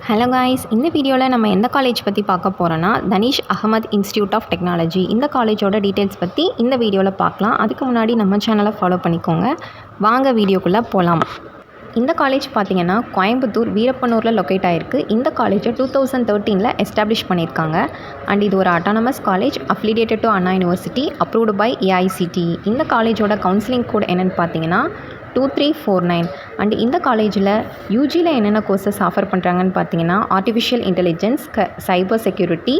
Hello guys, இந்த வீடியோவில் நம்ம எந்த காலேஜ் பற்றி பார்க்க போகிறோன்னா Dhanish Ahmed Institute of Technology. இந்த காலேஜோட டீட்டெயில்ஸ் பற்றி இந்த வீடியோவில் பார்க்கலாம். அதுக்கு முன்னாடி நம்ம சேனலை ஃபாலோ பண்ணிக்கோங்க. வாங்க வீடியோக்குள்ளே போகலாம். இந்த காலேஜ் பார்த்திங்கன்னா கோயம்புத்தூர் வீரப்பனூரில் லொக்கேட் ஆகிருக்கு. இந்த காலேஜை 2013 எஸ்டாப்ளிஷ் பண்ணியிருக்காங்க. அண்ட் இது ஒரு autonomous college affiliated to Anna University, approved by AICTE. இந்த காலேஜோட கவுன்சிலிங் கோட் என்னென்னு பார்த்தீங்கன்னா 2349. அண்ட் இந்த காலேஜில் யூஜியில் என்னென்ன கோர்சஸ் ஆஃபர் பண்ணுறாங்கன்னு பார்த்தீங்கன்னா artificial intelligence, cyber security,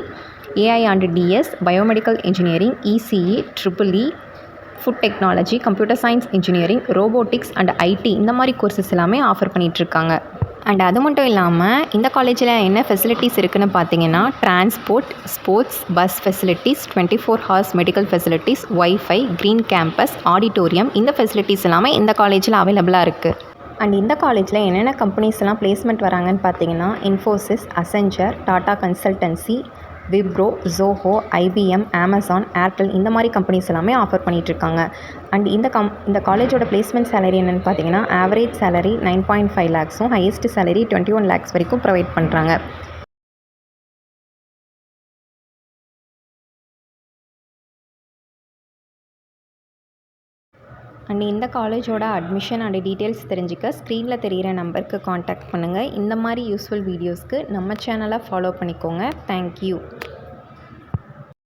AI and DS, biomedical engineering, ECE, triple E, food technology, computer science engineering, robotics and IT இந்த மாதிரி கோர்சஸ் எல்லாமே ஆஃபர் பண்ணிகிட்ருக்காங்க. அண்ட் அது மட்டும் இல்லாமல் இந்த காலேஜில் என்ன ஃபெசிலிட்டிஸ் இருக்குதுன்னு பார்த்தீங்கன்னா transport, sports, bus facilities, 24 hours medical facilities, wifi, green campus, auditorium, இந்த ஃபெசிலிட்டிஸ் எல்லாமே இந்த காலேஜில் அவைலபிளாக இருக்குது. அண்ட் இந்த காலேஜில் என்னென்ன கம்பெனிஸ்லாம் பிளேஸ்மெண்ட் வராங்கன்னு பார்த்தீங்கன்னா Infosys, Accenture, Tata consultancy, Wipro, Zoho, IBM, Amazon, Airtel இந்த மாதிரி கம்பெனிஸ் எல்லாமே ஆஃபர் பண்ணிகிட்ருக்காங்க. அண்ட் இந்த காலேஜோட பிளேஸ்மெண்ட் சேலரி என்னென்னு பார்த்தீங்கன்னா average salary 9.5 lakhs, highest salary 21 lakhs வரைக்கும் ப்ரொவைட் பண்ணுறாங்க. அண்ட் இந்த காலேஜோட அட்மிஷன் அண்ட் டீட்டெயில்ஸ் தெரிஞ்சுக்க ஸ்க்ரீனில் தெரிகிற நம்பருக்கு காண்டாக்ட் பண்ணுங்கள். இந்த மாதிரி யூஸ்ஃபுல் வீடியோஸ்க்கு நம்ம சேனலை ஃபாலோ பண்ணிக்கோங்க. தேங்க்யூ.